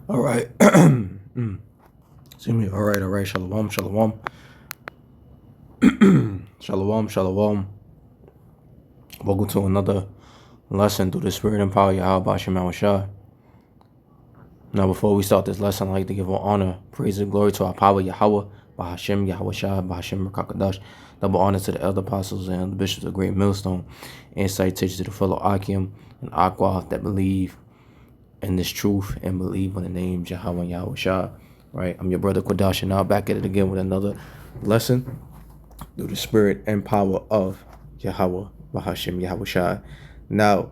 All right. Excuse me. All right. All right. Shalom. Shalom. Shalom. Shalom. Welcome to another lesson through the Spirit and power of Yahweh Shema Shah. Now, before we start this lesson, I'd like to give all honor, praise, and glory to our power Yahweh, Bahashem Yahweh Shah, Bahashem Rakakadash. Double honor to the elder apostles and the bishops of Great Millstone, and citation to the fellow Akim and Aqua that believe in this truth and believe in the name Yahweh and Yahweh Shah. Right? I'm your brother Quadash, and now back at it again with another lesson through the spirit and power of Yahweh, Bahashem Yahweh Shah. Now,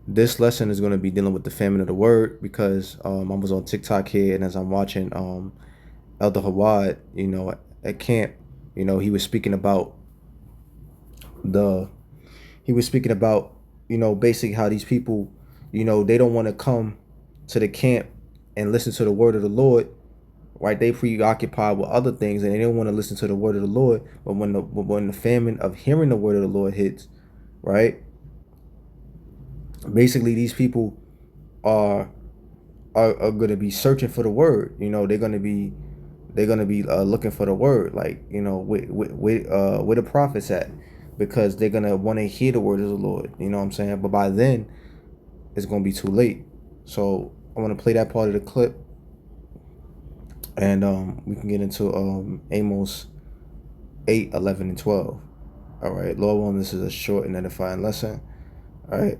this lesson is going to be dealing with the famine of the word because I was on TikTok here, and as I'm watching Elder Hawad, at camp, he was speaking about basically how these people, they don't want to come to the camp and listen to the word of the Lord, right? They preoccupied with other things and they don't want to listen to the word of the Lord. But when the famine of hearing the word of the Lord hits, right? Basically, these people are going to be searching for the word. They're going to be looking for the word, like where the prophets at, because they're going to want to hear the word of the Lord. You know what I'm saying? But by then, it's going to be too late. So I want to play that part of the clip, and we can get into Amos 8, 11, and 12. All right, Lord willing, this is a short and edifying lesson. All right.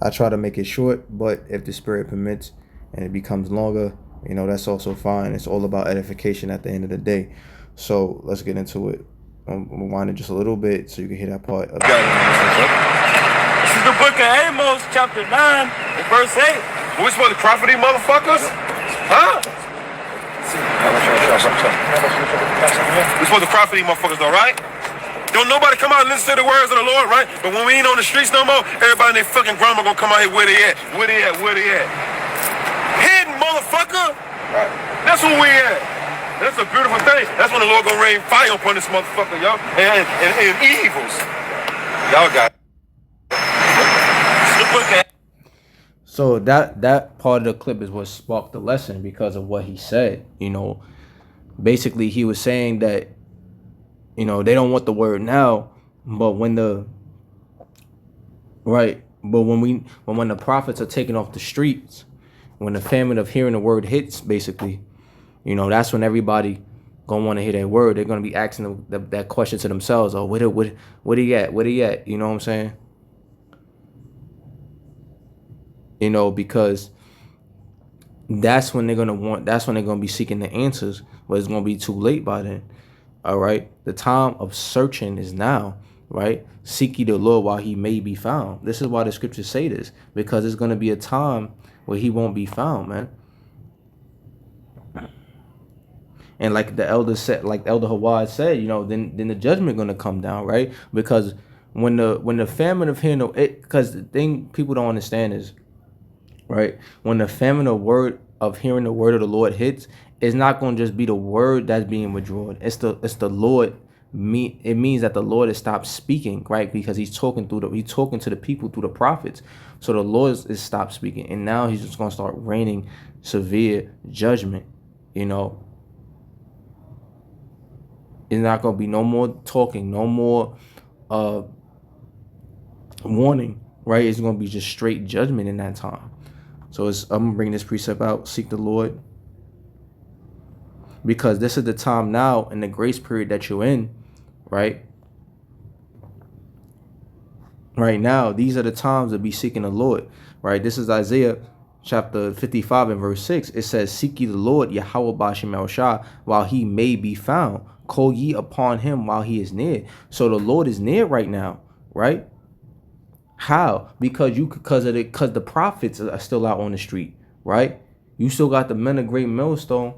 I try to make it short, but if the spirit permits and it becomes longer, that's also fine. It's all about edification at the end of the day. So let's get into it. I'm rewind it just a little bit so you can hear that part. This is the book of Amos, chapter 9, and verse 8. We supposed to profit these motherfuckers? Huh? We supposed to profit these motherfuckers though, right? Don't nobody come out and listen to the words of the Lord, right? But when we ain't on the streets no more, everybody and their fucking grandma gonna come out here, where they at? Where they at? Where they at? Hidden, motherfucker! Right. That's who we at. That's a beautiful thing. That's when the Lord gonna rain fire upon this motherfucker, y'all. And evils. Y'all got it. So that part of the clip is what sparked the lesson because of what he said. Basically he was saying that they don't want the word now, but when the prophets are taken off the streets, when the famine of hearing the word hits, basically, that's when everybody gonna want to hear that word. They're gonna be asking that question to themselves. Oh, where he at? Where he at? You know what I'm saying? Because that's when they're gonna be seeking the answers, but it's gonna be too late by then. All right, the time of searching is now, right? Seek ye the Lord while he may be found. This is why the scriptures say this, because it's going to be a time where he won't be found, man. And like the elder said, like Elder Hawad said, then the judgment going to come down, right? Because when the famine of hearing because the thing people don't understand is, right, when the famine of hearing the word of the Lord hits, it's not going to just be the word that's being withdrawn. It's the Lord. It means that the Lord has stopped speaking, right? Because he's talking to the people through the prophets. So the Lord is stopped speaking, and now he's just going to start raining severe judgment. It's not going to be no more talking, no more warning, right? It's going to be just straight judgment in that time. So I'm going to bring this precept out, seek the Lord. Because this is the time now in the grace period that you're in, right? Right now, these are the times to be seeking the Lord, right? This is Isaiah chapter 55 and verse 6. It says, seek ye the Lord, Yahweh Ba'ashem Shah, while he may be found. Call ye upon him while he is near. So the Lord is near right now, right? How? Because the prophets are still out on the street, right? You still got the men of Great Millstone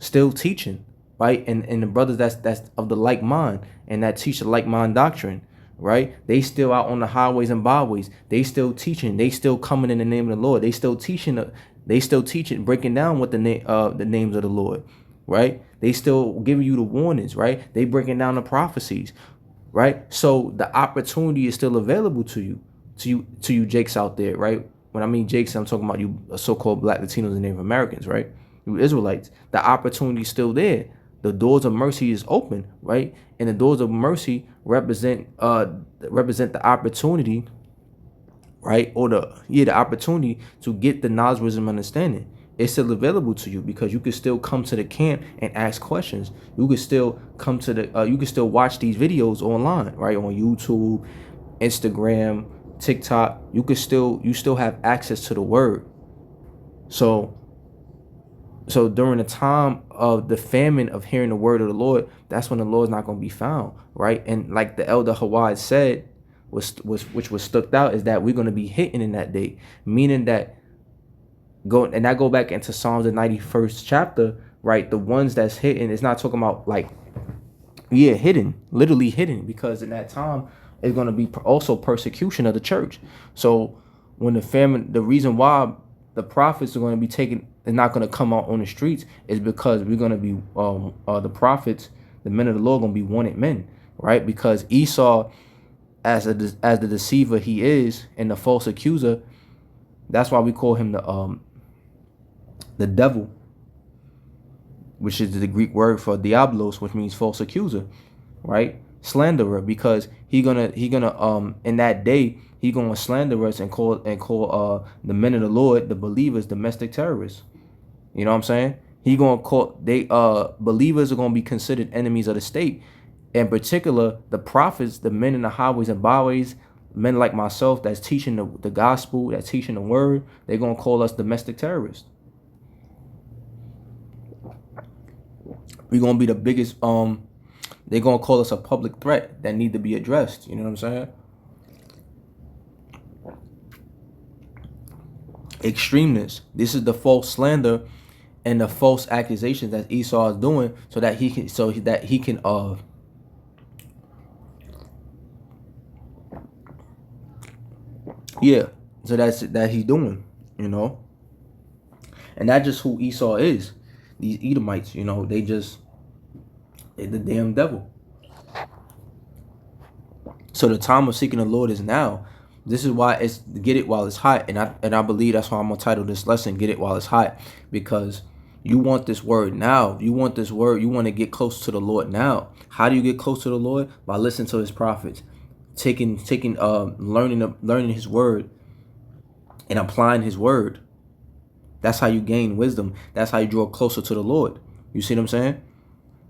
still teaching, right? And the brothers that's of the like mind and that teach the like mind doctrine, right? They still out on the highways and byways. They still teaching. They still coming in the name of the Lord. They still teaching, breaking down what the names of the Lord, right? They still giving you the warnings, right? They breaking down the prophecies, right? So the opportunity is still available to you to you Jakes out there, right? When I mean Jakes, I'm talking about you so-called Black Latinos and Native Americans, right? You Israelites. The opportunity is still there. The doors of mercy is open, right? And the doors of mercy represent the opportunity, right? Or the opportunity to get the knowledge, wisdom, understanding. It's still available to you because you can still come to the camp and ask questions. You can still come to you can still watch these videos online, right? On YouTube, Instagram, TikTok. You still have access to the word. So during the time of the famine of hearing the word of the Lord, that's when the Lord's not going to be found, right? And like the elder Hawad said, which was stuck out, is that we're going to be hitting in that day, meaning that go back into Psalms the 91st chapter, right? The ones that's hidden, it's not talking about like, hidden, literally hidden, because in that time it's going to be also persecution of the church. So when the famine, the reason why the prophets are going to be taken, they're not going to come out on the streets, is because we're going to be the prophets, the men of the Lord, going to be wanted men, right? Because Esau, as the deceiver he is and the false accuser, that's why we call him the devil, which is the Greek word for diablos, which means false accuser, right? Slanderer, because he gonna in that day he gonna slander us and call the men of the Lord, the believers, domestic terrorists. You know what I'm saying? He gonna call believers are gonna be considered enemies of the state. In particular, the prophets, the men in the highways and byways, men like myself that's teaching the gospel, that's teaching the word, they're gonna call us domestic terrorists. We're gonna be the biggest they're gonna call us a public threat that need to be addressed. You know what I'm saying? Extremeness. This is the false slander and the false accusations that Esau is doing, so that he can so that he can that he's doing, you know. And that's just who Esau is. These Edomites, you know, they're the damn devil. So the time of seeking the Lord is now. This is why it's get it while it's hot, and I believe that's why I'm gonna title this lesson "Get It While It's Hot," because you want this word now. You want this word. You want to get close to the Lord now. How do you get close to the Lord? By listening to His prophets, learning His word, and applying His word. That's how you gain wisdom. That's how you draw closer to the Lord. You see what I'm saying?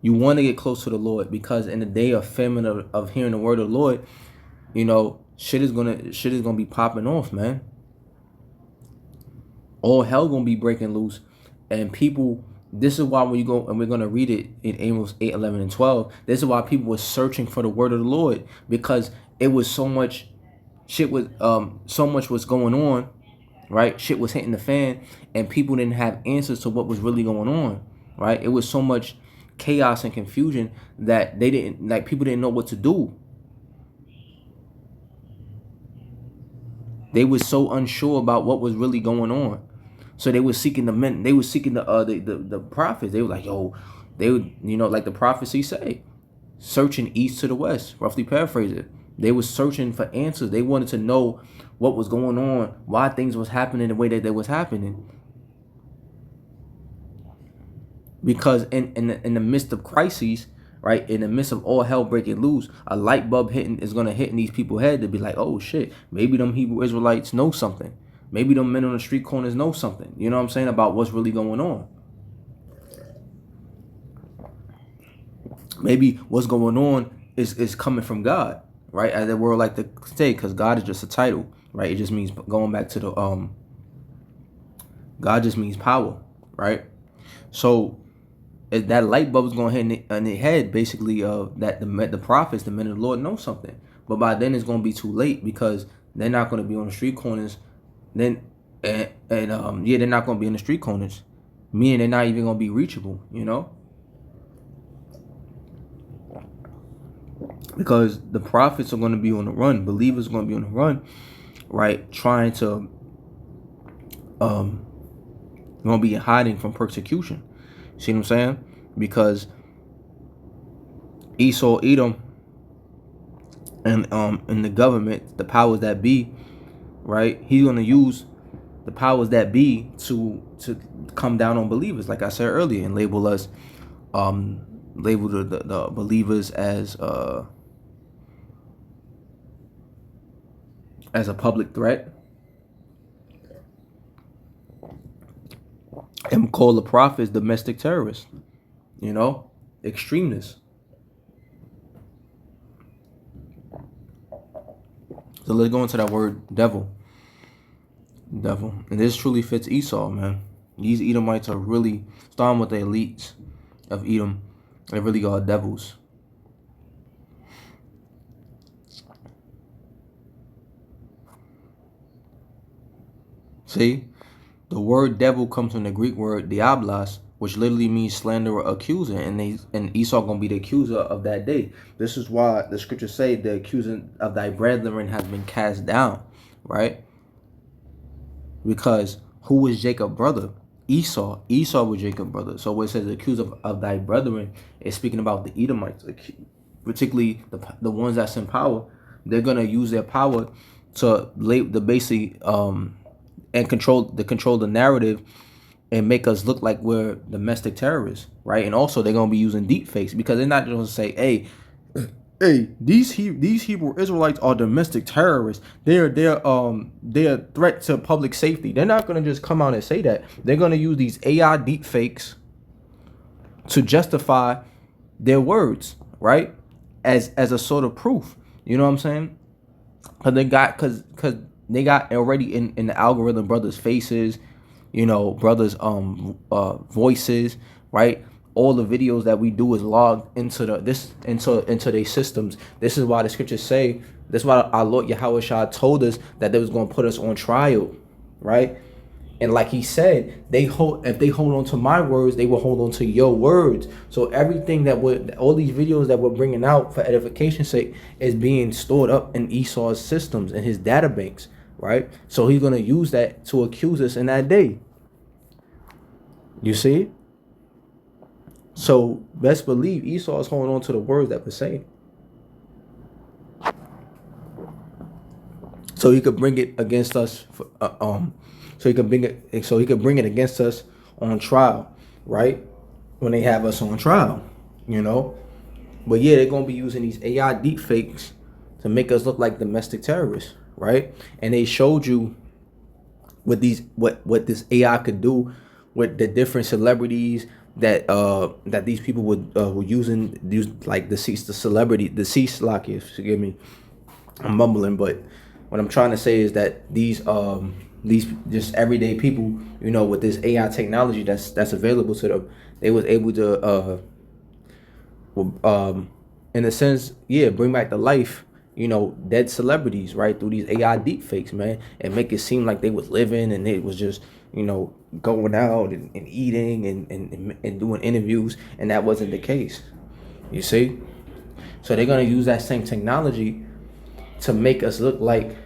You want to get close to the Lord, because in the day of famine of hearing the word of the Lord, you know, shit is gonna be popping off, man. All hell gonna be breaking loose, and people. This is why when you go, and we're gonna read it in Amos 8, 11, and 12. This is why people were searching for the word of the Lord, because it was so much shit was so much was going on, right? Shit was hitting the fan, and people didn't have answers to what was really going on, right? It was so much chaos and confusion that people didn't know what to do. They were so unsure about what was really going on. So they were seeking the men. They were seeking the prophets. They were like, yo, they would, you know, like the prophecy say, searching east to the west, roughly paraphrase it. They were searching for answers. They wanted to know what was going on, why things was happening the way that they was happening. Because in the midst of crises, right, in the midst of all hell breaking loose, a light bulb is gonna hit in these people's head to be like, oh shit, maybe them Hebrew Israelites know something. Maybe them men on the street corners know something. You know what I'm saying, about what's really going on. Maybe what's going on is coming from God, right? As the world like to say, because God is just a title, right? It just means, going back to the God just means power, right? So that light bulb is going to hit in their head, basically, that the prophets, the men of the Lord, know something. But by then it's going to be too late, because they're not going to be on the street corners. They're not going to be in the street corners, meaning they're not even going to be reachable, you know? Because the prophets are going to be on the run, believers are going to be on the run, right? Trying to going to be in hiding from persecution. See what I'm saying? Because Esau, Edom, and the government, the powers that be, right? He's gonna use the powers that be to come down on believers, like I said earlier, and label us, label the believers as a public threat, and call the prophets domestic terrorists, extremists. So let's go into that word devil. And this truly fits Esau, man. These Edomites are really, starting with the elites of Edom, they really are devils. See, the word devil comes from the Greek word diablos, which literally means slanderer, accuser, and Esau gonna be the accuser of that day. This is why the scriptures say the accuser of thy brethren has been cast down, right? Because who was Jacob's brother? Esau. Esau was Jacob's brother. So when it says the accuser of thy brethren, it's speaking about the Edomites, particularly the ones that's in power. They're gonna use their power to basically and control the narrative and make us look like we're domestic terrorists, right? And also they're gonna be using deep fakes, because they're not gonna say, hey, these Hebrew Israelites are domestic terrorists. They're a threat to public safety. They're not gonna just come out and say that. They're gonna use these AI deep fakes to justify their words, right? As a sort of proof. You know what I'm saying? Because they got already in the algorithm brothers' faces, brothers' voices, right? All the videos that we do is logged into their systems. This is why the scriptures say, that's why our Lord Yahweh Shah told us that they was going to put us on trial, right? And like he said, if they hold on to my words, they will hold on to your words. So everything all these videos that we're bringing out for edification's sake is being stored up in Esau's systems, in his databanks, right? So he's going to use that to accuse us in that day. You see? So best believe Esau is holding on to the words that we're saying, so he could bring it against us. So he could bring it against us on trial, right? When they have us on trial, But yeah, they're gonna be using these AI deep fakes to make us look like domestic terrorists, right? And they showed you what this AI could do with the different celebrities that these people were using, like deceased Locky, forgive me, I'm mumbling, but what I'm trying to say is that these just everyday people, with this AI technology that's available to them, they was able to in a sense, bring back to life, dead celebrities, right, through these AI deep fakes, man, and make it seem like they was living and it was just, going out and eating and doing interviews, and that wasn't the case. You see? So they're gonna use that same technology to make us look like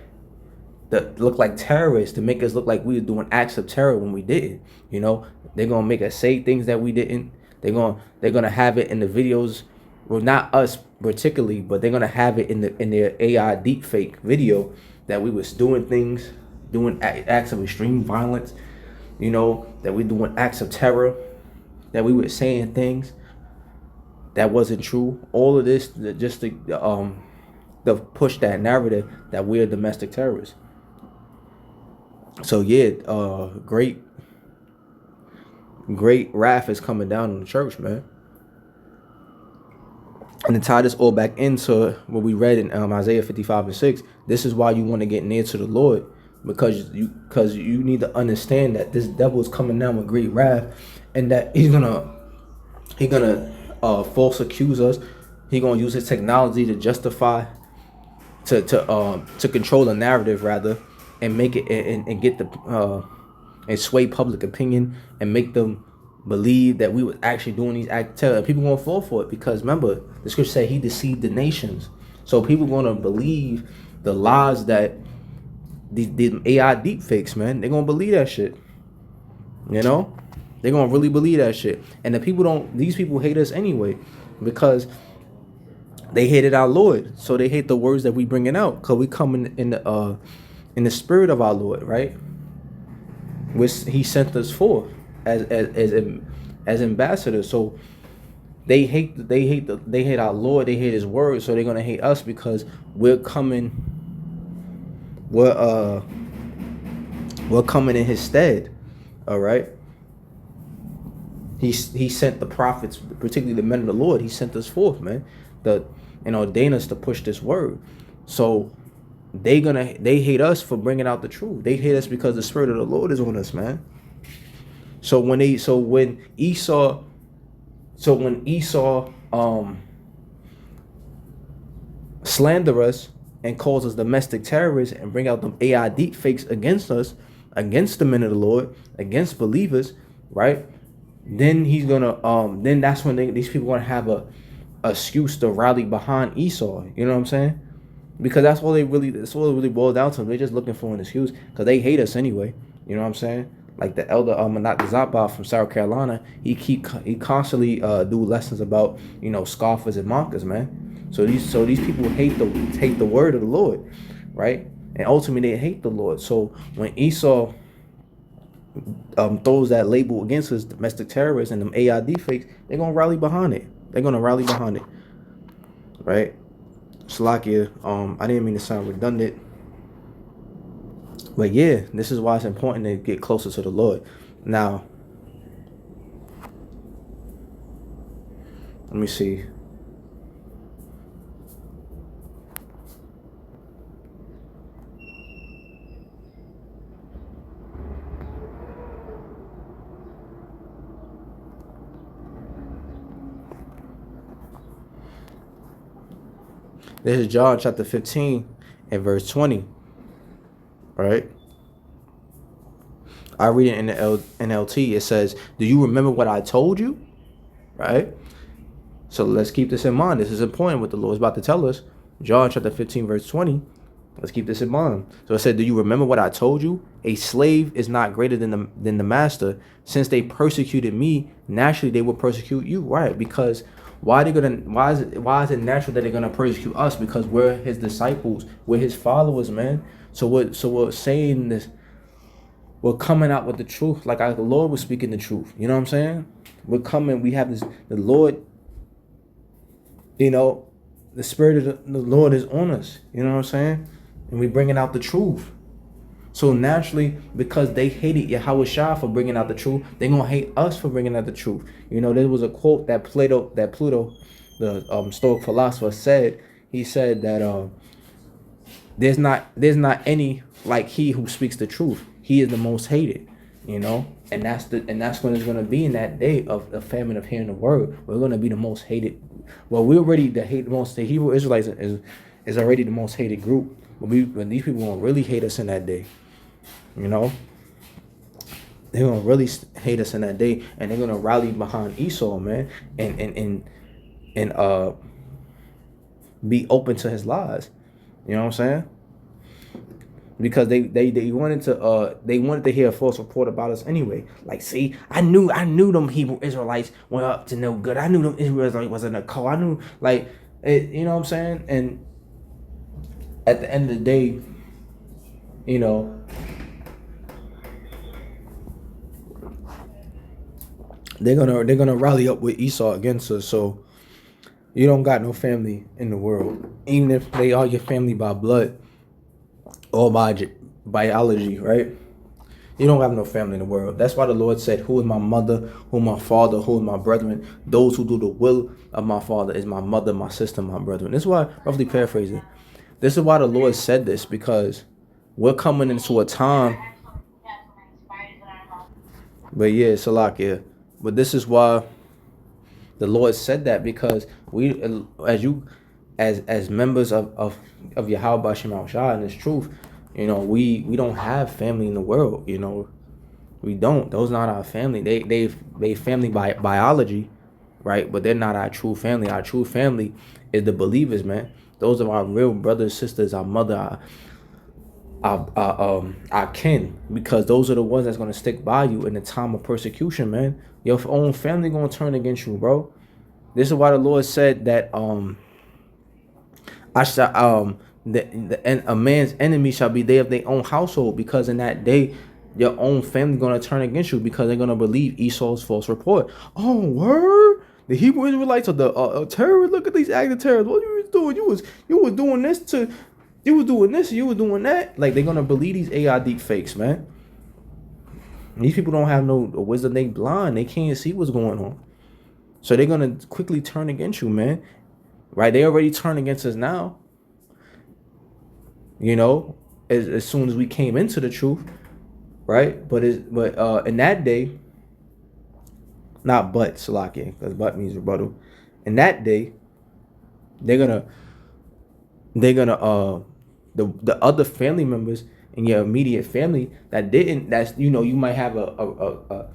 terrorists, to make us look like we were doing acts of terror when we didn't. They're gonna make us say things that we didn't. They're gonna have it in the videos. Well, not us particularly, but they're gonna have it in their AI deepfake video that we was doing things, doing acts of extreme violence. That we're doing acts of terror, that we were saying things that wasn't true. All of this just to push that narrative that we're domestic terrorists. So great wrath is coming down on the church, man. And to tie this all back into what we read in Isaiah 55:6, this is why you want to get near to the Lord, because you need to understand that this devil is coming down with great wrath, and that he's gonna false accuse us. He's gonna use his technology to justify, to control the narrative rather, and make it and get and sway public opinion and make them believe that we were actually doing these acts. People gonna fall for it, because remember the scripture said he deceived the nations. So people gonna believe the lies that these AI deepfakes, man. They're gonna believe that shit. They're gonna really believe that shit. And these people hate us anyway, because they hated our Lord. So they hate the words that we bringing out, because we come in in the spirit of our Lord, right? Which he sent us forth as ambassadors. So they hate our Lord, they hate his word, so they're gonna hate us because we're coming in his stead. All right. He sent the prophets, particularly the men of the Lord. He sent us forth, man, and ordained us to push this word. So they hate us for bringing out the truth. They hate us because the spirit of the Lord is on us, man. So when Esau slander us and cause us domestic terrorists and bring out them AI deep fakes against us, against the men of the Lord, against believers, right? Then he's gonna then that's when these people gonna have a excuse to rally behind Esau. You know what I'm saying? Because that's all it really boils down to. They're just looking for an excuse because they hate us anyway. You know what I'm saying? Like the elder Manat Zappa from South Carolina, he constantly do lessons about, you know, scoffers and mockers, man. So these people hate the word of the Lord, right? And ultimately they hate the Lord. So when Esau throws that label against us, domestic terrorists and them AI fakes, they're gonna rally behind it. Right? Salakia, I didn't mean to sound redundant. But yeah, this is why it's important to get closer to the Lord. Now, let me see. This is John chapter 15 and verse 20. Right? I read it in the NLT. It says, "Do you remember what I told you?" Right? So let's keep this in mind. This is important what the Lord is about to tell us. John chapter 15 verse 20. Let's keep this in mind. So it said, "Do you remember what I told you? A slave is not greater than the master. Since they persecuted me, naturally they will persecute you." Right? Because why is it natural that they're gonna persecute us? Because we're his disciples, we're his followers, man. So we're saying this, we're coming out with the truth, like the Lord was speaking the truth. You know what I'm saying? We have this, the Lord, you know, the spirit of the Lord is on us. You know what I'm saying? And we bringing out the truth. So naturally, because they hated Yahweh Shah for bringing out the truth, they're gonna hate us for bringing out the truth. You know, there was a quote that Pluto, the Stoic philosopher, said. He said that there's not any like he who speaks the truth. He is the most hated. You know, and that's when it's gonna be in that day of the famine of hearing the word. We're gonna be the most hated. Well, we're already the Hebrew Israelites is already the most hated group. But when these people gonna really hate us in that day. You know, they're gonna really hate us in that day, and they're gonna rally behind Esau, man, and be open to his lies. You know what I'm saying? Because they wanted to hear a false report about us anyway. Like, see, I knew them Hebrew Israelites were up to no good. I knew them Israelites wasn't a cult. I knew, like, you know what I'm saying? And at the end of the day, you know, they're gonna rally up with Esau against us. So you don't got no family in the world, even if they are your family by blood or by biology, right? You don't have no family in the world. That's why the Lord said, "Who is my mother? Who is my father? Who is my brethren? Those who do the will of my father is my mother, my sister, my brethren." This is why, roughly paraphrasing, this is why the Lord said this, because we're coming into a time. But yeah, Salakia. But this is why the Lord said that, because we, as members of Yahweh B'Shem Shah and His truth, you know, we don't have family in the world. You know, we don't. Those not our family. They family by biology, right? But they're not our true family. Our true family is the believers, man. Those are our real brothers, sisters, our mother, our kin, because those are the ones that's gonna stick by you in the time of persecution, man. Your own family gonna turn against you, bro. This is why the Lord said that And a man's enemy shall be they of their own household, because in that day your own family gonna turn against you because they're gonna believe Esau's false report. Oh, word! The Hebrew Israelites are the terrorists. Look at these active terrorists. What you was doing? You was doing this to, you was doing this, you was doing that. Like, they're gonna believe these AI deep fakes, man. These people don't have no wisdom. They blind. They can't see what's going on. So they're gonna quickly turn against you, man. Right? They already turned against us now. You know, as soon as we came into the truth, right? But in that day, not but Salakia, because but means rebuttal. In that day, they're gonna the other family members in your immediate family that's you might have a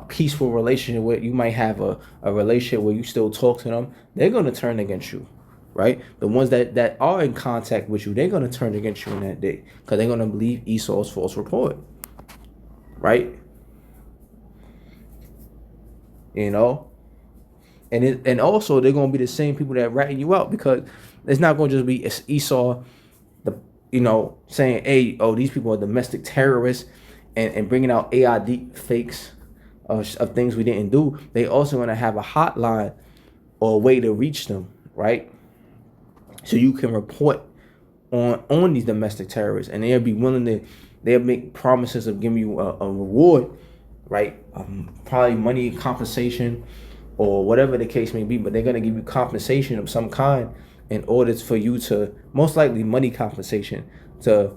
peaceful relationship with, you might have a relationship where you still talk to them, they're gonna turn against you. Right? The ones that are in contact with you, they're gonna turn against you in that day because they're gonna believe Esau's false report. Right? And also they're gonna be the same people that ratting you out, because it's not gonna just be Esau, saying, hey, these people are domestic terrorists and bringing out AI deep fakes of things we didn't do. They also gonna have a hotline or a way to reach them, right? So you can report on these domestic terrorists, and they'll be willing to, they'll make promises of giving you a reward, right? Probably money compensation or whatever the case may be, but they're gonna give you compensation of some kind in order for you to, most likely money compensation, to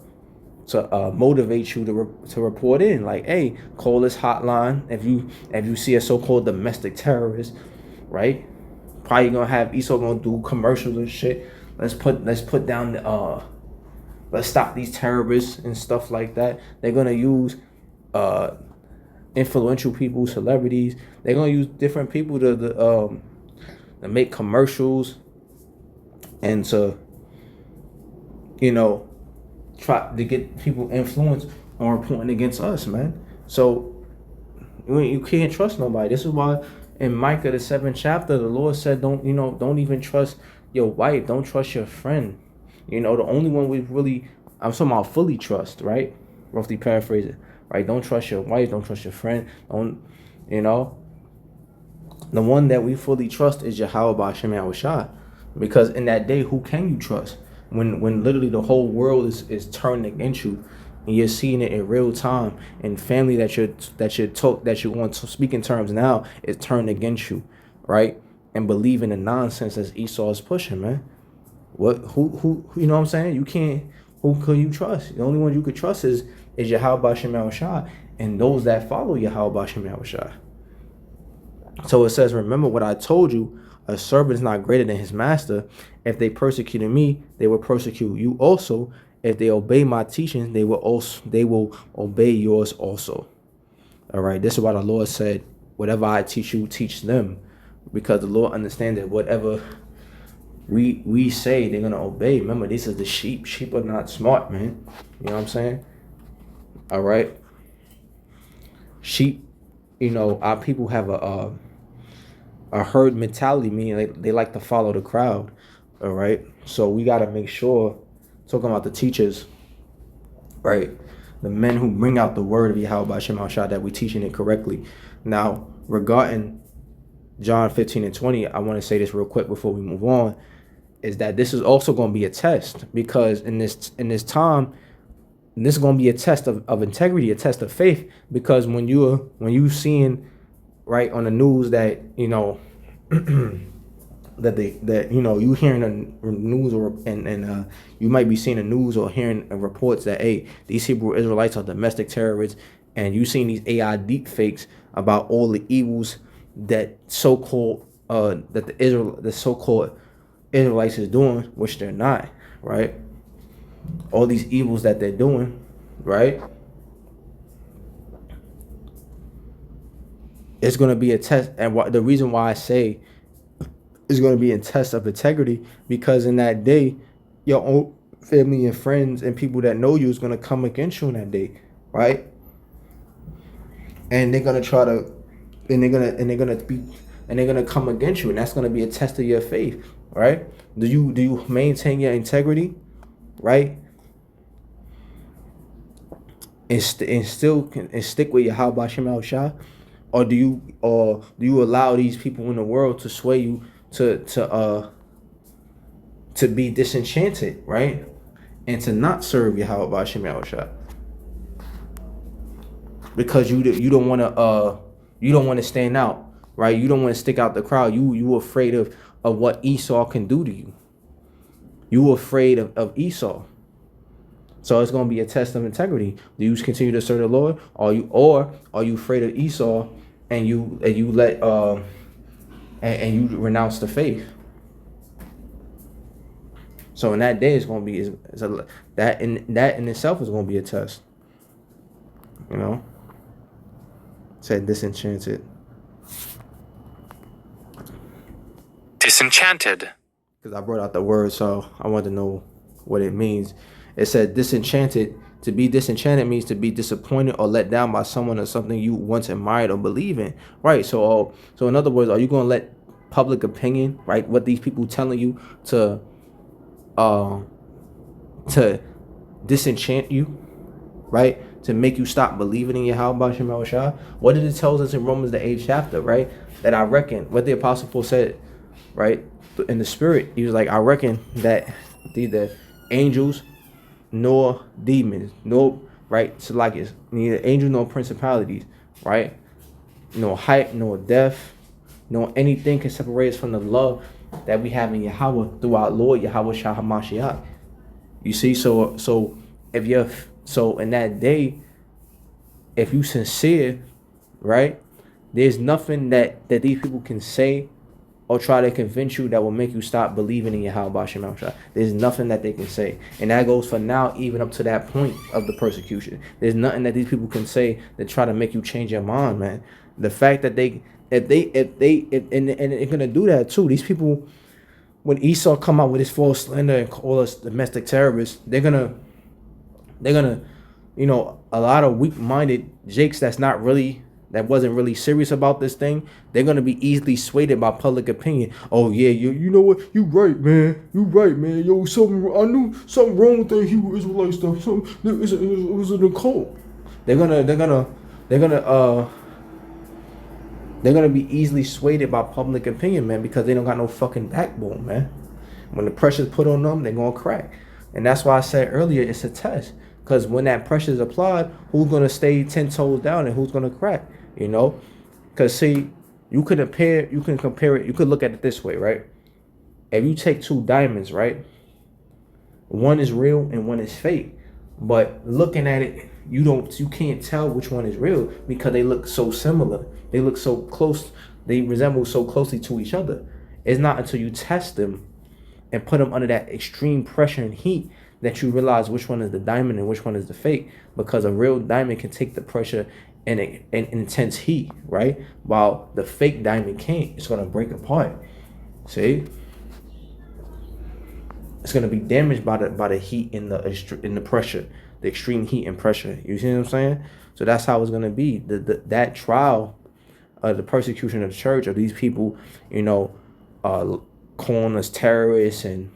motivate you to report in. Like, hey, call this hotline if you see a so-called domestic terrorist, right? Probably gonna have Esau gonna do commercials and shit. Let's put down the let's stop these terrorists and stuff like that. They're gonna use influential people, celebrities. They're gonna use different people to make commercials and to try to get people influenced on reporting against us, man. So you can't trust nobody. This is why in Micah the 7th chapter, the Lord said, don't even trust your wife, don't trust your friend. The only one we really, I'm talking about fully trust, right? Roughly paraphrase it, right? Don't trust your wife, don't trust your friend, the one that we fully trust is Yahweh B'Shem Yahushua. Because in that day, who can you trust? When literally the whole world is turning against you, and you're seeing it in real time, and family that you want to speak in terms now is turned against you, right? And believing the nonsense as Esau is pushing, man. Who you know what I'm saying? You can't. Who could you trust? The only one you could trust is Yahweh B'Shem Yahushua and those that follow Yahweh B'Shem Yahushua. So it says, remember what I told you, a servant is not greater than his master. If they persecuted me, they will persecute you also. If they obey my teachings, they will obey yours also. All right, this is why the Lord said, whatever I teach you, teach them. Because the Lord understands that whatever we say, they're gonna obey. Remember, this is the sheep. Sheep are not smart, man. You know what I'm saying? All right. Sheep, our people have a herd mentality, meaning they like to follow the crowd. All right. So we gotta make sure, talking about the teachers, right? The men who bring out the word of Yahweh B'Shem Yahushua, that we're teaching it correctly. Now, regarding John 15 and 20, I want to say this real quick before we move on, is that this is also going to be a test, because in this time, this is going to be a test of integrity, a test of faith, because when you seeing right on the news that that you hearing the news and you might be seeing the news or hearing reports that, hey, these Hebrew Israelites are domestic terrorists, and you seeing these AI deep fakes about all the evils that so-called the so-called Israelites is doing, which they're not, right? All these evils that they're doing, right? It's going to be a test, and the reason why I say it's going to be a test of integrity, because in that day, your own family and friends and people that know you is going to come against you in that day, right? And they're going to try to, and they're gonna come against you, and that's gonna be a test of your faith, right? Do you maintain your integrity? right? And stick with Yahweh Shem Shah, or do you allow these people in the world to sway you to be disenchanted, right? And to not serve Yahweh Shem Shah, because you don't want to stand out, right? You don't want to stick out the crowd. You afraid of what Esau can do to you. You afraid of Esau. So it's going to be a test of integrity. Do you continue to serve the Lord, or are you afraid of Esau and you let and you renounce the faith? So in that day, it's going to be that in itself is going to be a test. You know, said disenchanted. Disenchanted. Because I brought out the word, so I wanted to know what it means. It said disenchanted. To be disenchanted means to be disappointed or let down by someone or something you once admired or believe in. Right. So in other words, are you going to let public opinion, right, what these people telling you to disenchant you, right, to make you stop believing in Yahweh Shem Shah? What did it tell us in Romans the 8th chapter, right? That I reckon what the Apostle Paul said, right, in the spirit, he was like, I reckon that neither angels nor demons, no, right, so like it's neither angels nor principalities, right, nor height nor depth, nor anything can separate us from the love that we have in Yahweh through our Lord Yahweh Shah HaMashiach. You see, so if you're in that day, if you sincere, right, there's nothing that these people can say or try to convince you that will make you stop believing in Yahweh Shem Shah. There's nothing that they can say. And that goes for now, even up to that point of the persecution. There's nothing that these people can say that try to make you change your mind, man. The fact that if they're gonna do that too, these people, when Esau come out with his false slander and call us domestic terrorists, they're gonna, you know, a lot of weak-minded jakes that wasn't really serious about this thing, they're going to be easily swayed by public opinion. Oh yeah, you know what, you right, man, yo, I knew something wrong with that Hebrew Israelite stuff. It was an occult. They're gonna be easily swayed by public opinion, man, because they don't got no fucking backbone, man. When the pressure's put on them, they're gonna crack. And that's why I said earlier, it's a test. Because when that pressure is applied, who's gonna stay 10 toes down and who's gonna crack? You know? Because see, you can compare it, you could look at it this way, right? If you take two diamonds, right? One is real and one is fake. But looking at it, you can't tell which one is real because they look so similar. They look so close, they resemble so closely to each other. It's not until you test them and put them under that extreme pressure and heat that you realize which one is the diamond and which one is the fake, because a real diamond can take the pressure and intense heat, right? While the fake diamond can't. It's gonna break apart. See? It's gonna be damaged by the heat and the pressure, the extreme heat and pressure. You see what I'm saying? So that's how it's gonna be. That trial, the persecution of the church, of these people, you know, calling us terrorists and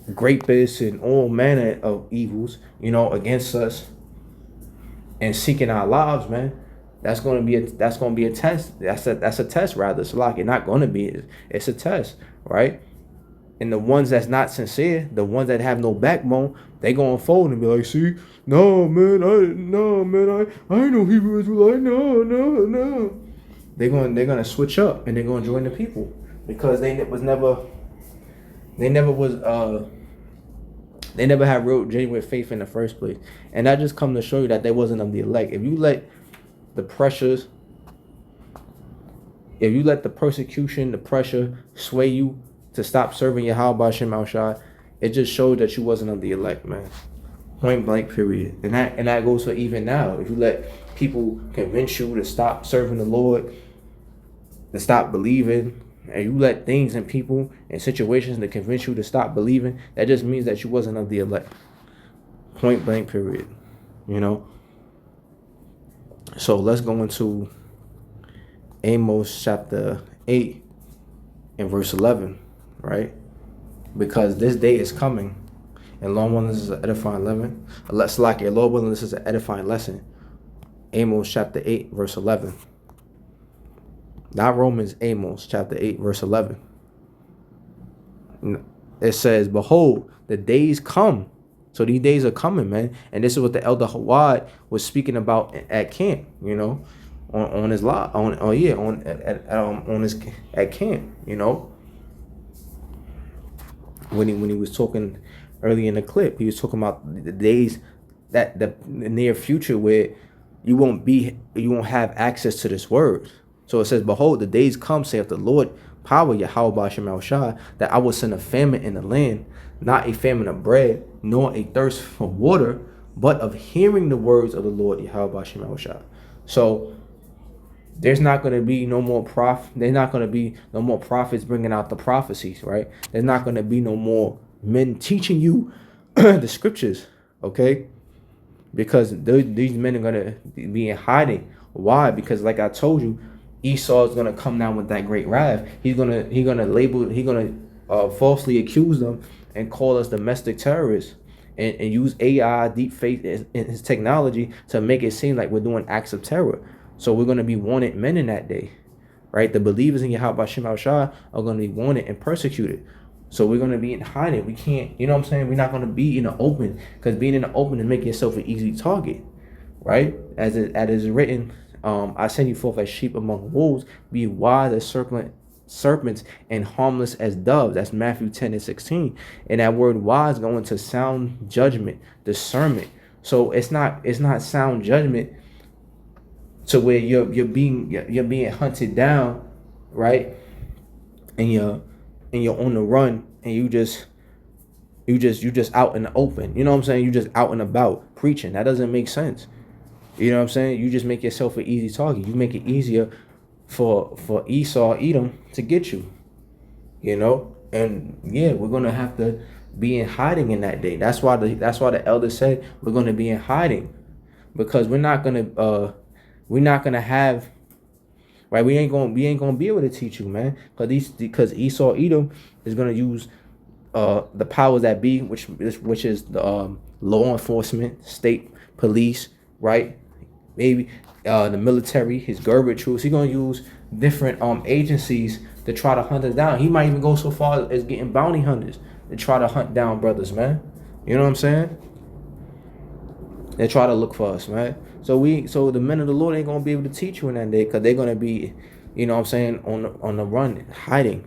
rapists and all manner of evils, you know, against us and seeking our lives, man. That's gonna be a test. That's a test, rather. It's like, it's not gonna be. It's a test, right? And the ones that's not sincere, the ones that have no backbone, they gonna fold and be like, see, no man, I ain't no Hebrew Israelite, no. They're gonna switch up and they're gonna join the people because they never had real genuine faith in the first place. And that just come to show you that they wasn't of the elect. If you let the pressures, if you let the persecution, the pressure sway you to stop serving Yahweh Shem Shah, it just showed that you wasn't of the elect, man. Point blank, period. And that goes for even now. If you let people convince you to stop serving the Lord, to stop believing, and you let things and people and situations to convince you to stop believing, that just means that you wasn't of the elect. Point blank, period. You know? So let's go into Amos chapter 8 and verse 11, right? Because this day is coming, And Lord willing, this is an edifying lesson. Like your Lord willing, this is an edifying lesson. Amos chapter 8, verse 11. Not Romans, Amos chapter 8, verse 11. It says, behold, the days come. So these days are coming, man. And this is what the elder Hawad was speaking about at camp, you know, on his lot, at camp, you know. When he was talking early in the clip, he was talking about the days that the near future where you won't have access to this word. So it says, behold, the days come, saith the Lord, power Yahweh Ba'ashem El-Shai, that I will send a famine in the land, not a famine of bread, nor a thirst for water, but of hearing the words of the Lord Yahweh Ba'ashem El-Shai. So there's not going to be no more there's not going to be no more prophets bringing out the prophecies, right? There's not going to be no more men teaching you the scriptures, okay? Because these men are going to be in hiding. Why? Because like I told you, Esau is going to come down with that great wrath. He's going to falsely accuse them and call us domestic terrorists and use AI, deep fake, and his technology to make it seem like we're doing acts of terror. So we're going to be wanted men in that day, right? The believers in Yahweh Ba'ashem El-Shai are going to be wanted and persecuted. So we're going to be in hiding. We can't, you know what I'm saying? We're not going to be in the open, because being in the open is making yourself an easy target, right? As it is written, I send you forth as sheep among wolves. Be wise as serpents and harmless as doves. That's Matthew 10 and 16. And that word wise going to sound judgment, discernment. So it's not sound judgment to where you're being hunted down, right? And you're on the run, and you just out in the open. You know what I'm saying? You just out and about preaching. That doesn't make sense. You know what I'm saying? You just make yourself an easy target. You make it easier for Esau, Edom to get you. You know? And yeah, we're gonna have to be in hiding in that day. That's why the elder said we're gonna be in hiding, because we're not gonna have, right? We ain't gonna be able to teach you, man. Because Esau, Edom is gonna use the powers that be, which is the law enforcement, state police, right? Maybe the military, his Gerber troops. He's gonna use different agencies to try to hunt us down. He might even go so far as getting bounty hunters to try to hunt down brothers, man. You know what I'm saying? They try to look for us, man. So the men of the Lord ain't gonna be able to teach you in that day, because they're gonna be, you know what I'm saying, on the run, hiding.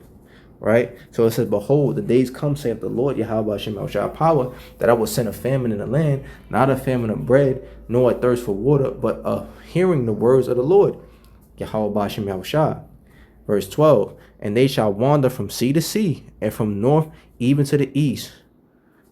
Right? So it says, behold, the days come, saith the Lord Yahweh Ba'ashem El-Shai, power, that I will send a famine in the land, not a famine of bread, nor a thirst for water, but of hearing the words of the Lord Yahweh Ba'ashem El-Shai. Verse 12, and they shall wander from sea to sea, and from north even to the east.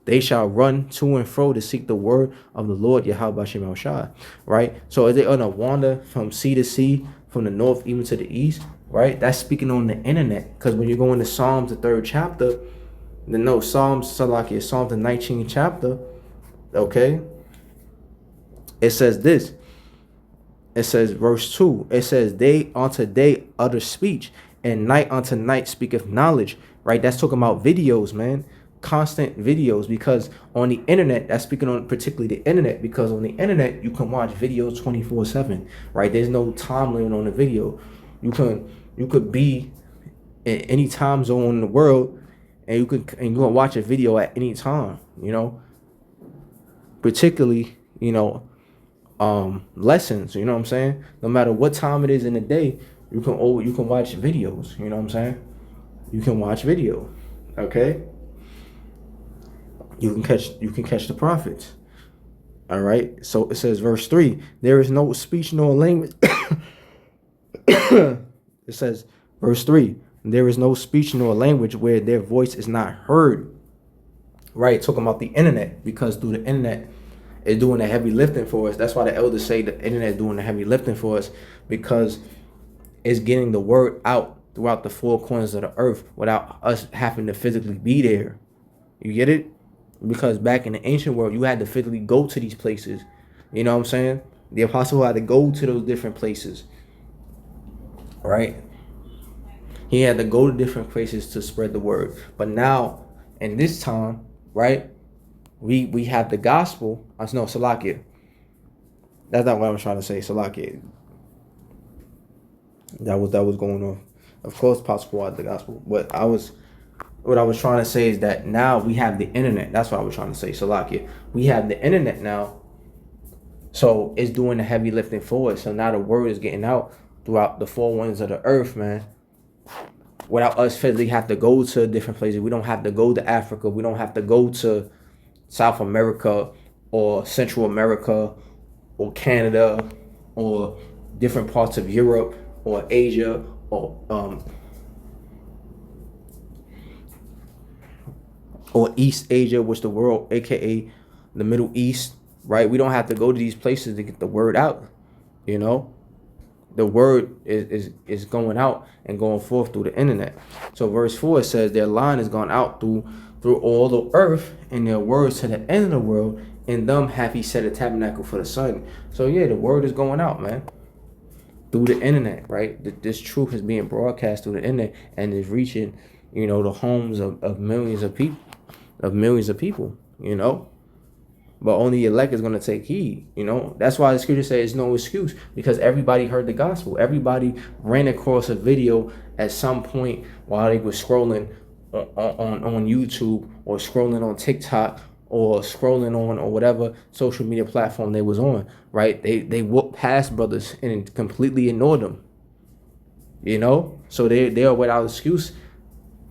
They shall run to and fro to seek the word of the Lord Yahweh Ba'ashem El-Shai. Right? So is they gonna wander from sea to sea, from the north even to the east? Right? That's speaking on the internet. Because when you go into Psalms, the 3rd chapter, the Psalms, the 19th chapter, okay? It says this. It says, verse 2, it says, day unto day utter speech, and night unto night speaketh knowledge. Right? That's talking about videos, man. Constant videos, because on the internet, that's speaking on particularly the internet, because on the internet, you can watch videos 24/7, right? There's no time limit on the video. You could be in any time zone in the world, and you can watch a video at any time, you know. Particularly, you know, lessons, you know what I'm saying? No matter what time it is in the day, you can watch videos, you know what I'm saying? You can watch video, okay? You can catch the prophets. All right. So it says, verse 3, there is no speech nor language. It says, verse 3, there is no speech nor language where their voice is not heard. Right? Talking about the internet, because through the internet, it's doing the heavy lifting for us. That's why the elders say the internet is doing the heavy lifting for us, because it's getting the word out throughout the four corners of the earth without us having to physically be there. You get it? Because back in the ancient world, you had to physically go to these places. You know what I'm saying? The apostle had to go to those different places. Right? He had to go to different places to spread the word. But now, in this time, right, We have the gospel. No, Salakia. That's not what I was trying to say. Salakia. That was going on. Of course, possible had the gospel, but what I was trying to say is that now we have the internet. That's what I was trying to say. Salakia. We have the internet now, so it's doing the heavy lifting for us. So now the word is getting out throughout the four winds of the earth, man. Without us physically have to go to different places. We don't have to go to Africa. We don't have to go to South America or Central America or Canada or different parts of Europe or Asia or East Asia, which the world, aka the Middle East, right? We don't have to go to these places to get the word out. You know, the word is going out and going forth through the internet. So verse 4 says their line has gone out through all the earth, and their words to the end of the world. In them hath he set a tabernacle for the sun. So yeah, the word is going out, man, through the internet, right? This truth is being broadcast through the internet and is reaching, you know, the homes of millions of people, you know. But only elect is going to take heed, you know. That's why the scripture says no excuse, because everybody heard the gospel. Everybody ran across a video at some point while they were scrolling on YouTube or scrolling on TikTok or scrolling on or whatever social media platform they was on, right? They whooped past brothers and completely ignored them, you know. So they are without excuse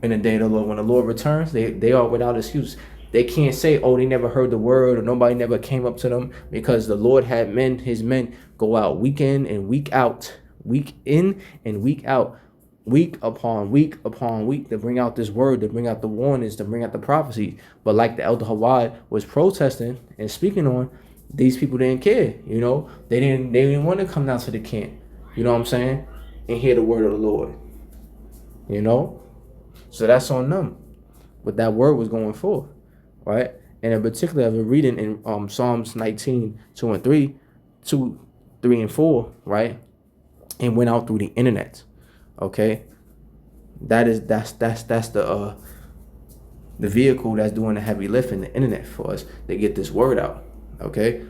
in the day of the Lord. When the Lord returns, they are without excuse. They can't say, oh, they never heard the word or nobody never came up to them, because the Lord had his men go out week in and week out, week in and week out, week upon week upon week, to bring out this word, to bring out the warnings, to bring out the prophecy. But like the Elder Hawad was protesting and speaking on, these people didn't care, you know. They didn't want to come down to the camp, you know what I'm saying, and hear the word of the Lord, you know. So that's on them. But that word was going forth, right? And in particular, I've been reading in Psalms 19, 2 and 3, 2, 3 and 4, right? And went out through the internet. Okay, that's the vehicle that's doing the heavy lifting, the internet, for us to get this word out. Okay,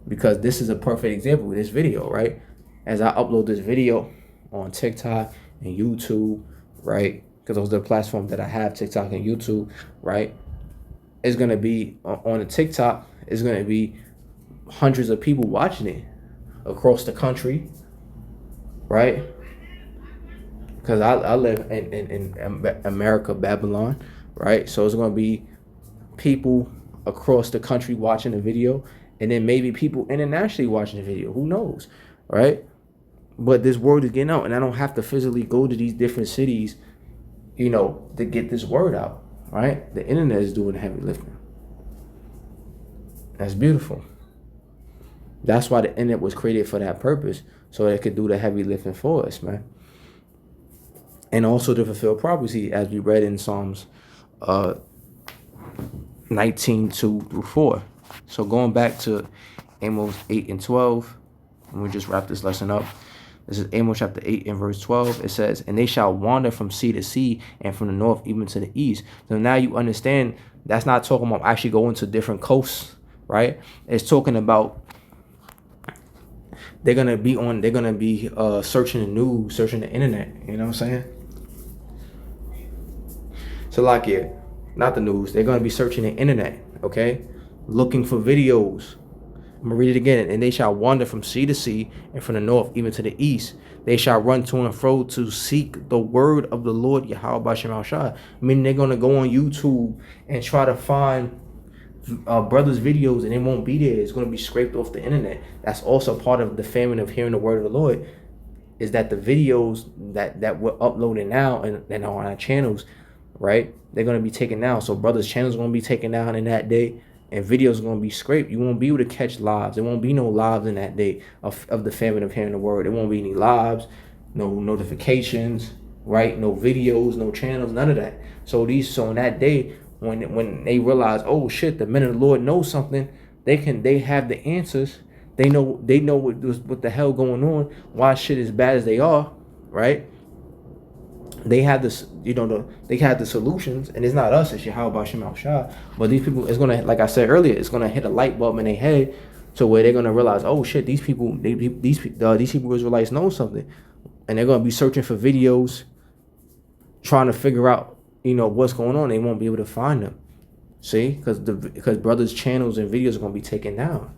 because this is a perfect example of this video, right? As I upload this video on TikTok and YouTube, right? Because those are the platforms that I have, TikTok and YouTube, right? It's gonna be on the TikTok. It's gonna be hundreds of people watching it across the country, right? Because I live in America, Babylon, right? So it's going to be people across the country watching the video, and then maybe people internationally watching the video. Who knows, right? But this word is getting out, and I don't have to physically go to these different cities, you know, to get this word out, right? The internet is doing the heavy lifting. That's beautiful. That's why the internet was created, for that purpose, so it could do the heavy lifting for us, man. And also to fulfill prophecy, as we read in Psalms 19, 2 through 4. So going back to Amos 8 and 12, and we just wrap this lesson up. This is Amos chapter 8 and verse 12. It says, and they shall wander from sea to sea, and from the north even to the east. So now you understand, that's not talking about actually going to different coasts, right? It's talking about they're gonna be searching the news, searching the internet. You know what I'm saying? So like, yeah, not the news. They're gonna be searching the internet, okay? Looking for videos. I'm gonna read it again. And they shall wander from sea to sea, and from the north even to the east. They shall run to and fro to seek the word of the Lord Yahweh B'Shem Al-Shai. Meaning they're gonna go on YouTube and try to find brothers' videos, and it won't be there. It's going to be scraped off the internet. That's also part of the famine of hearing the word of the Lord, is that the videos that we're uploading now and on our channels, right, they're going to be taken down. So brothers' channels are going to be taken down in that day, and videos are going to be scraped. You won't be able to catch lives. There won't be no lives in that day of the famine of hearing the word. There won't be any lives, no notifications, right, no videos, no channels, none of that. So in that day, when they realize, oh shit, the men of the Lord know something, they have the answers. They know what the hell going on, why shit is bad as they are, right? they have this, they have the solutions, and it's not us, it's Yahweh Hashem Al Shah. But these people, it's gonna, like I said earlier, it's gonna hit a light bulb in their head to where they're gonna realize, oh shit, these Hebrew Israelites know something, and they're gonna be searching for videos, trying to figure out, what's going on. They won't be able to find them. See, because brothers' channels and videos are gonna be taken down.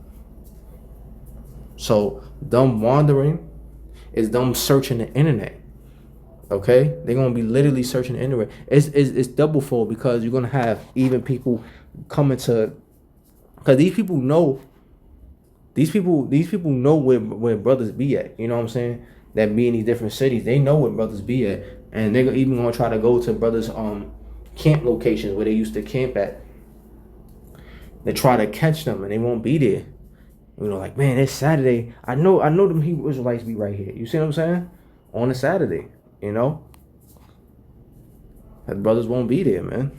So them wandering is them searching the internet. Okay, they're gonna be literally searching the internet. It's double fold, because you're gonna have even people coming to, because these people know where brothers be at. You know what I'm saying? That be in these different cities, they know where brothers be at, and they're even gonna try to go to brothers' camp locations where they used to camp at. They try to catch them, and they won't be there. Like, man, it's Saturday. I know them Hebrew Israelites be right here. You see what I'm saying? On a Saturday, that brothers won't be there, man.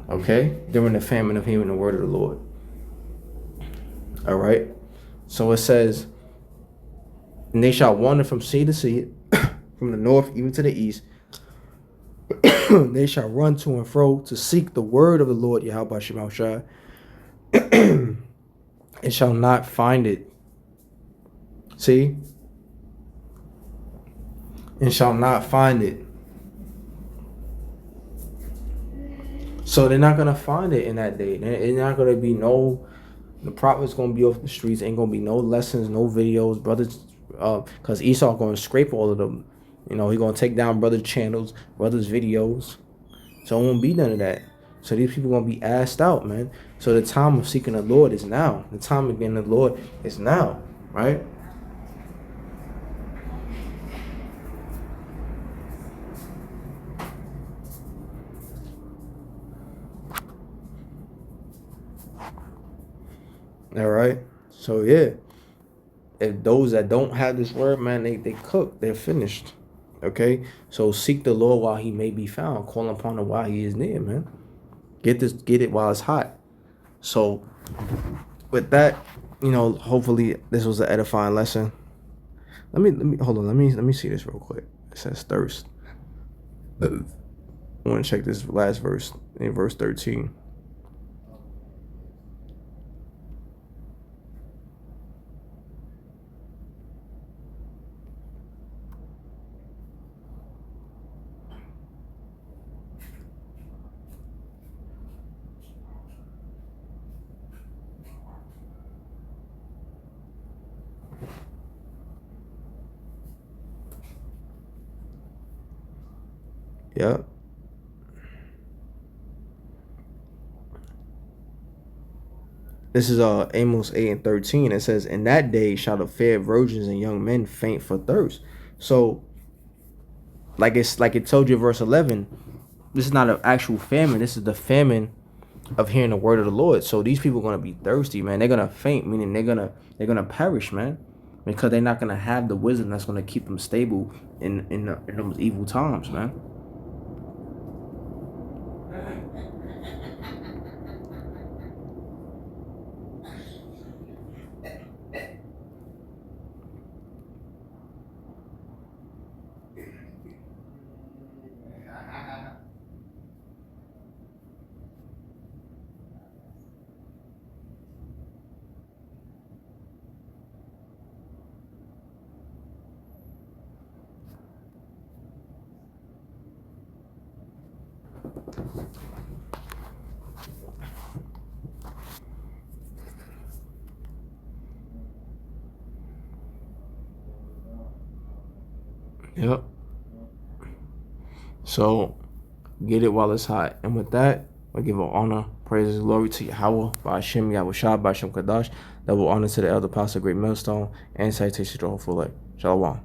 Okay? During the famine of hearing the word of the Lord. All right? So it says, and they shall wander from sea to sea, from the north even to the east. They shall run to and fro to seek the word of the Lord, Yahweh Shema Shai, and shall not find it. See? And shall not find it. So they're not going to find it in that day. It's not going to be the prophet's going to be off the streets. Ain't going to be no lessons, no videos, brothers, because Esau going to scrape all of them. He going to take down brothers' channels, brothers' videos. So it won't be none of that. So these people going to be asked out, man. So the time of seeking the Lord is now. The time of getting the Lord is now, right? All right. So yeah, if those that don't have this word, man, they cook, they're finished. Okay. So seek the Lord while he may be found. Call upon him while he is near, man. Get it while it's hot. So with that, hopefully this was an edifying lesson. Let me hold on. Let me see this real quick. It says thirst. I want to check this last verse in verse 13. Yep. This is Amos 8:13. It says, "In that day shall the fair virgins and young men faint for thirst." So, like it told you in verse 11, this is not an actual famine. This is the famine of hearing the word of the Lord. So these people are gonna be thirsty, man. They're gonna faint, meaning they're gonna perish, man, because they're not gonna have the wisdom that's gonna keep them stable in those evil times, man. Yep. So get it while it's hot. And with that, I give all honor, praise, and glory to Yahweh, by Hashem, Yahweh Shah, by Hashem Kadash, double honor to the elder pastor, great millstone, and citation to the whole full life. Shalom.